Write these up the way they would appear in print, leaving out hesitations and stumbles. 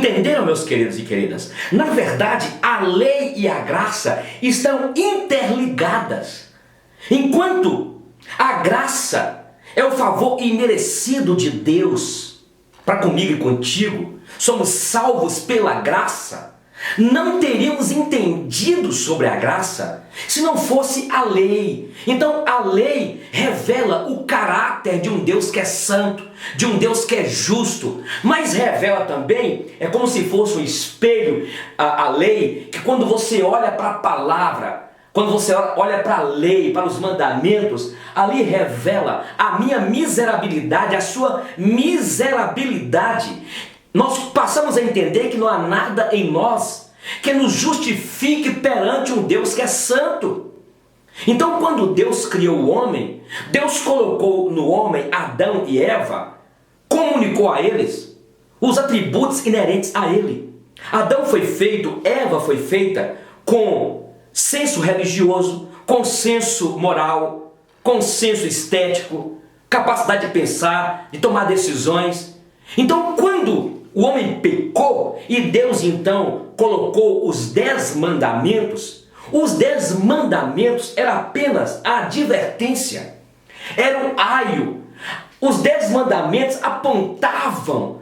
Entenderam, meus queridos e queridas? Na verdade, a lei e a graça estão interligadas. Enquanto a graça é o favor imerecido de Deus para comigo e contigo, somos salvos pela graça, não teríamos entendido sobre a graça se não fosse a lei. Então a lei revela o caráter de um Deus que é santo, de um Deus que é justo, mas revela também, é como se fosse um espelho, a lei, que quando você olha para a palavra, quando você olha para a lei, para os mandamentos, ali revela a minha miserabilidade, a sua miserabilidade. Nós passamos a entender que não há nada em nós que nos justifique perante um Deus que é santo. Então, quando Deus criou o homem, Deus colocou no homem Adão e Eva, comunicou a eles os atributos inerentes a ele. Adão foi feito, Eva foi feita com senso religioso, com senso moral, com senso estético, capacidade de pensar, de tomar decisões. Então, quando o homem pecou e Deus então colocou os 10 mandamentos, os 10 mandamentos eram apenas a advertência, era um aio. Os 10 mandamentos apontavam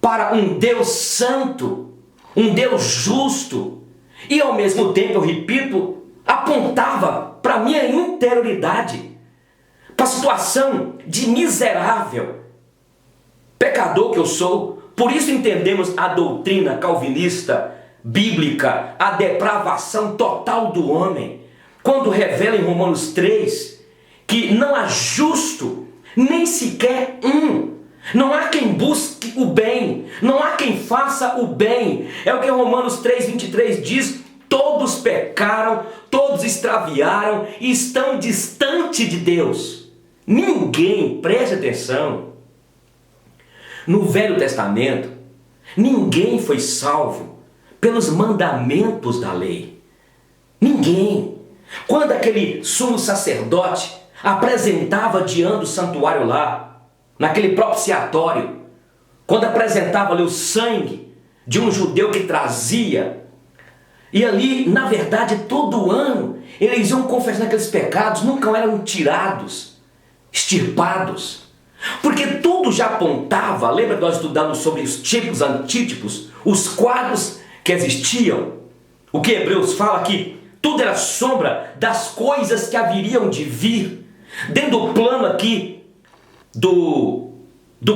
para um Deus santo, um Deus justo, e ao mesmo tempo, eu repito, apontava para a minha interioridade, para a situação de miserável pecador que eu sou. Por isso entendemos a doutrina calvinista, bíblica, a depravação total do homem, quando revela em Romanos 3 que não há justo, nem sequer um. Não há quem busque o bem, não há quem faça o bem. É o que Romanos 3,23 diz: todos pecaram, todos extraviaram e estão distante de Deus. Ninguém, preste atenção, no Velho Testamento, ninguém foi salvo pelos mandamentos da lei. Ninguém. Quando aquele sumo sacerdote apresentava diante do santuário lá, naquele propiciatório, quando apresentava ali o sangue de um judeu que trazia, e ali, na verdade, todo ano, eles iam confessar aqueles pecados, nunca eram tirados, extirpados, porque tudo já apontava. Lembra que nós estudamos sobre os tipos, antítipos, os quadros que existiam? O que Hebreus fala que tudo era sombra das coisas que haveriam de vir, dentro do plano aqui, do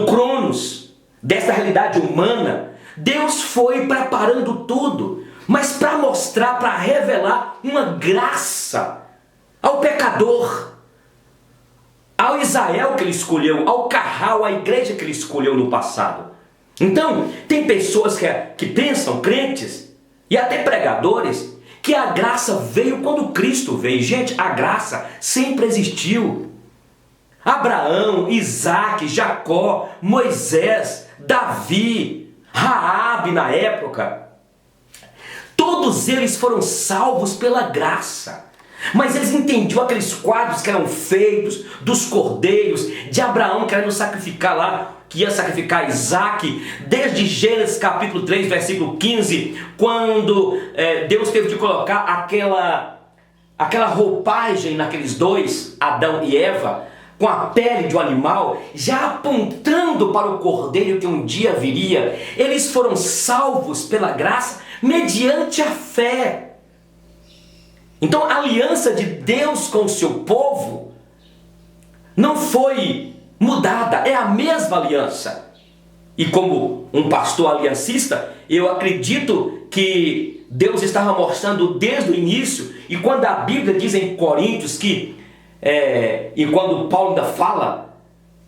Cronos, dessa realidade humana. Deus foi preparando tudo, mas para mostrar, para revelar uma graça ao pecador, ao Israel que ele escolheu, ao Carral, à igreja que ele escolheu no passado. Então, tem pessoas que pensam, crentes e até pregadores, que a graça veio quando Cristo veio. Gente, a graça sempre existiu. Abraão, Isaac, Jacó, Moisés, Davi, Raabe na época, todos eles foram salvos pela graça. Mas eles entendiam aqueles quadros que eram feitos dos cordeiros, de Abraão querendo sacrificar lá, que ia sacrificar Isaac, desde Gênesis capítulo 3, versículo 15, quando Deus teve de colocar aquela roupagem naqueles dois, Adão e Eva, com a pele de um animal, já apontando para o cordeiro que um dia viria. Eles foram salvos pela graça mediante a fé. Então a aliança de Deus com o seu povo não foi mudada, é a mesma aliança. E como um pastor aliancista, eu acredito que Deus estava mostrando desde o início, e quando a Bíblia diz em Coríntios que e quando Paulo ainda fala,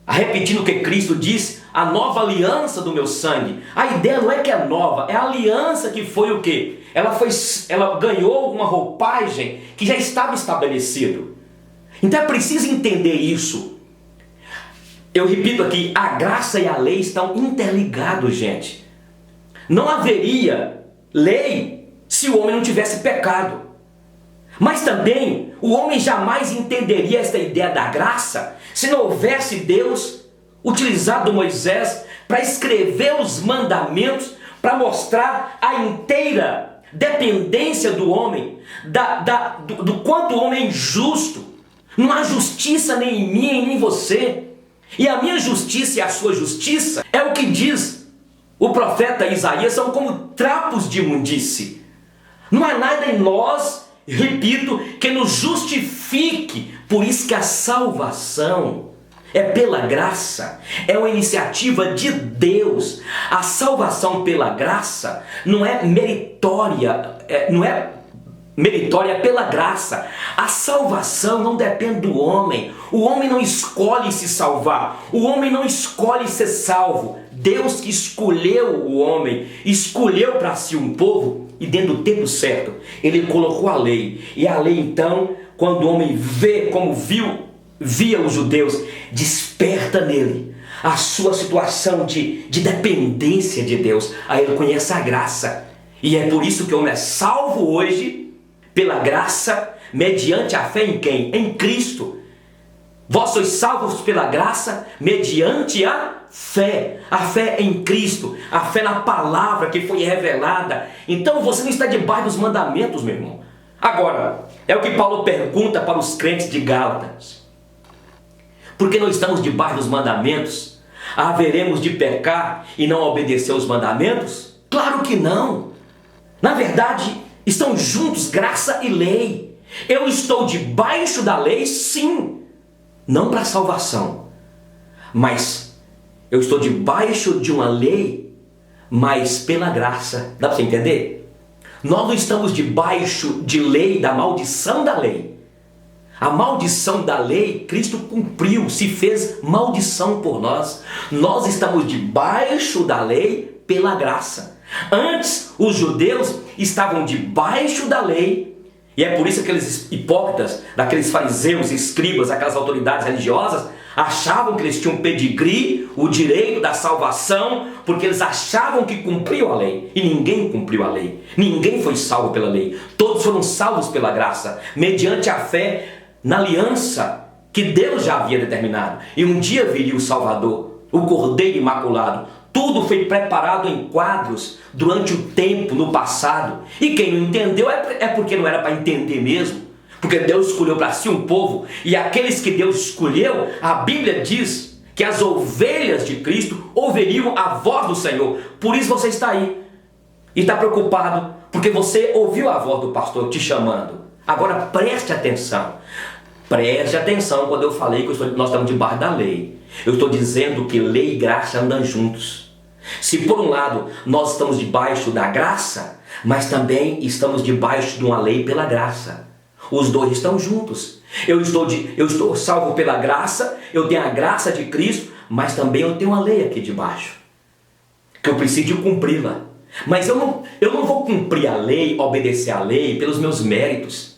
repetindo o que Cristo disse, a nova aliança do meu sangue, a ideia não é que é nova, é a aliança que foi o quê? Ela ganhou uma roupagem que já estava estabelecido. Então é preciso entender isso. Eu repito aqui, a graça e a lei estão interligados, gente. Não haveria lei se o homem não tivesse pecado. Mas também o homem jamais entenderia esta ideia da graça se não houvesse Deus utilizado Moisés para escrever os mandamentos para mostrar a inteira dependência do homem, do quanto o homem é injusto. Não há justiça nem em mim, nem em você. E a minha justiça e a sua justiça, é o que diz o profeta Isaías, são como trapos de imundície. Não há nada em nós, repito, que nos justifique. Por isso que a salvação é pela graça, é uma iniciativa de Deus. A salvação pela graça não é meritória, não é meritória pela graça. A salvação não depende do homem. O homem não escolhe se salvar. O homem não escolhe ser salvo. Deus que escolheu o homem, escolheu para si um povo, e dentro do tempo certo, Ele colocou a lei. E a lei então, quando o homem vê como via os judeus, desperta nele a sua situação de dependência de Deus. Aí ele conhece a graça. E é por isso que o homem é salvo hoje, pela graça, mediante a fé em quem? Em Cristo. Vós sois salvos pela graça, mediante a fé em Cristo, a fé na palavra que foi revelada. Então você não está debaixo dos mandamentos, meu irmão. Agora, é o que Paulo pergunta para os crentes de Gálatas. Por que não estamos debaixo dos mandamentos? Haveremos de pecar e não obedecer aos mandamentos? Claro que não. Na verdade, estão juntos graça e lei. Eu estou debaixo da lei, sim. Não para salvação, mas eu estou debaixo de uma lei, mas pela graça. Dá para você entender? Nós não estamos debaixo de lei, da maldição da lei. A maldição da lei, Cristo cumpriu, se fez maldição por nós. Nós estamos debaixo da lei pela graça. Antes, os judeus estavam debaixo da lei. E é por isso que aqueles hipócritas, daqueles fariseus, escribas, aquelas autoridades religiosas, achavam que eles tinham pedigree, o direito da salvação, porque eles achavam que cumpriam a lei. E ninguém cumpriu a lei. Ninguém foi salvo pela lei. Todos foram salvos pela graça, mediante a fé na aliança que Deus já havia determinado. E um dia viria o Salvador, o Cordeiro Imaculado. Tudo foi preparado em quadros durante o tempo, no passado. E quem não entendeu é porque não era para entender mesmo. Porque Deus escolheu para si um povo. E aqueles que Deus escolheu, a Bíblia diz que as ovelhas de Cristo ouviriam a voz do Senhor. Por isso você está aí. E está preocupado porque você ouviu a voz do pastor te chamando. Agora preste atenção. Preste atenção quando eu falei que nós estamos debaixo da lei. Eu estou dizendo que lei e graça andam juntos. Se por um lado nós estamos debaixo da graça, mas também estamos debaixo de uma lei pela graça. Os dois estão juntos. Eu estou salvo pela graça, eu tenho a graça de Cristo, mas também eu tenho uma lei aqui debaixo, que eu preciso cumpri-la. Mas eu não vou cumprir a lei, obedecer a lei pelos meus méritos.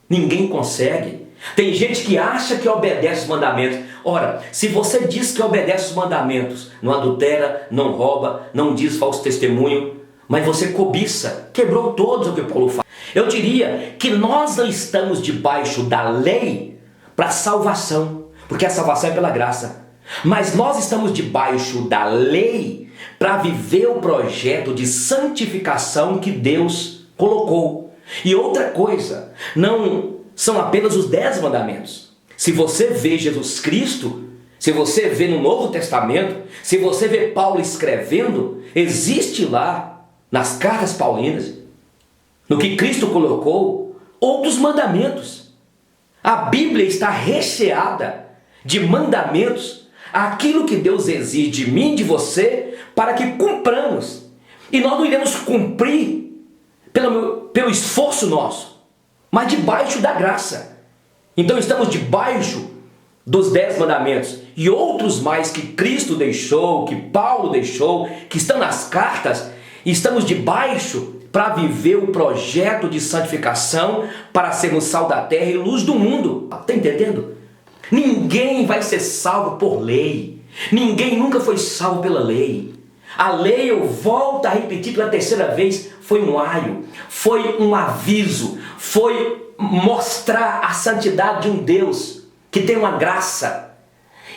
Ninguém consegue. Tem gente que acha que obedece os mandamentos. Ora, se você diz que obedece os mandamentos, não adultera, não rouba, não diz falso testemunho, mas você cobiça, quebrou todos o que Paulo fala. Eu diria que nós não estamos debaixo da lei para salvação, porque a salvação é pela graça. Mas nós estamos debaixo da lei para viver o projeto de santificação que Deus colocou. E outra coisa, não são apenas os 10 mandamentos. Se você vê Jesus Cristo, se você vê no Novo Testamento, se você vê Paulo escrevendo, existe lá, nas cartas paulinas, no que Cristo colocou, outros mandamentos. A Bíblia está recheada de mandamentos, aquilo que Deus exige de mim e de você, para que cumpramos. E nós não iremos cumprir pelo esforço nosso, mas debaixo da graça. Então estamos debaixo dos 10 mandamentos e outros mais que Cristo deixou, que Paulo deixou, que estão nas cartas. Estamos debaixo para viver o projeto de santificação, para sermos sal da terra e luz do mundo. Está entendendo? Ninguém vai ser salvo por lei. Ninguém nunca foi salvo pela lei. A lei, eu volto a repetir pela terceira vez, foi um aio, foi um aviso, foi mostrar a santidade de um Deus que tem uma graça.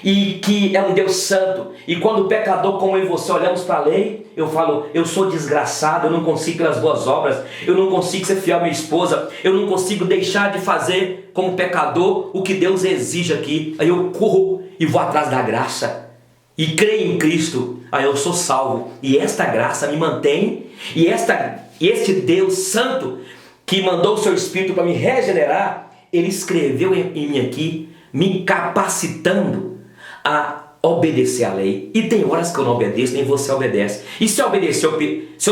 e que é um Deus santo. E quando o pecador como eu e você olhamos para a lei, eu falo, eu sou desgraçado, eu não consigo pelas boas obras, eu não consigo ser fiel à minha esposa, eu não consigo deixar de fazer como pecador o que Deus exige aqui. Aí eu corro e vou atrás da graça e creio em Cristo, aí eu sou salvo, e esta graça me mantém, e este Deus santo que mandou o seu Espírito para me regenerar, Ele escreveu em mim aqui, me capacitando a obedecer a lei. E tem horas que eu não obedeço, nem você obedece. E se eu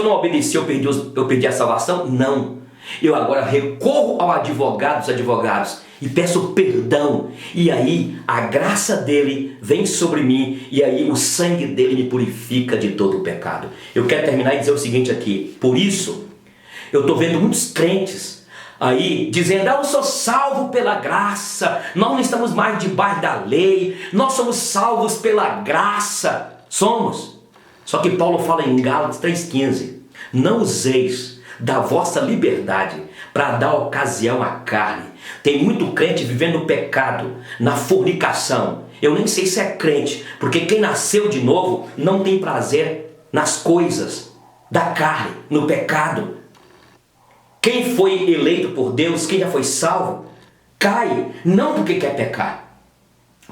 não obedeci, eu perdi a salvação? Não. Eu agora recorro ao advogado dos advogados e peço perdão. E aí a graça dele vem sobre mim, e aí o sangue dele me purifica de todo o pecado. Eu quero terminar e dizer o seguinte aqui. Por isso, eu estou vendo muitos crentes aí dizendo, eu sou salvo pela graça, nós não estamos mais debaixo da lei, nós somos salvos pela graça. Somos. Só que Paulo fala em Gálatas 3,15, não useis da vossa liberdade para dar ocasião à carne. Tem muito crente vivendo no pecado, na fornicação. Eu nem sei se é crente, porque quem nasceu de novo não tem prazer nas coisas da carne, no pecado. Quem foi eleito por Deus, quem já foi salvo, cai não porque quer pecar,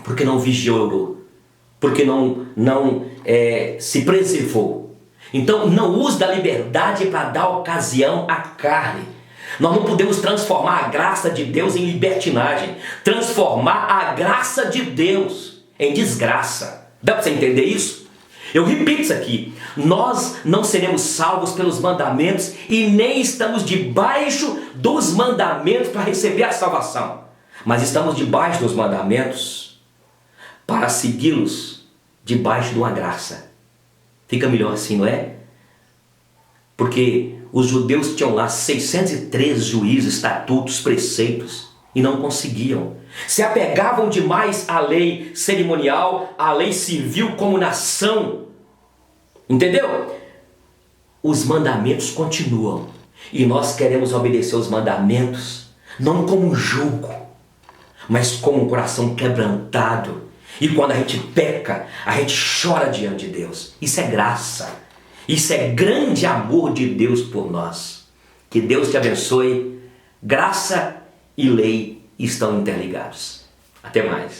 porque não vigiou, porque não se preservou. Então não use da liberdade para dar ocasião à carne. Nós não podemos transformar a graça de Deus em libertinagem, transformar a graça de Deus em desgraça. Dá para você entender isso? Eu repito isso aqui, nós não seremos salvos pelos mandamentos e nem estamos debaixo dos mandamentos para receber a salvação, mas estamos debaixo dos mandamentos para segui-los debaixo de uma graça. Fica melhor assim, não é? Porque os judeus tinham lá 613 juízos, estatutos, preceitos e não conseguiam. Se apegavam demais à lei cerimonial, à lei civil como nação. Entendeu? Os mandamentos continuam e nós queremos obedecer os mandamentos não como um jugo, mas como um coração quebrantado. E quando a gente peca, a gente chora diante de Deus. Isso é graça. Isso é grande amor de Deus por nós. Que Deus te abençoe. Graça e lei estão interligados. Até mais.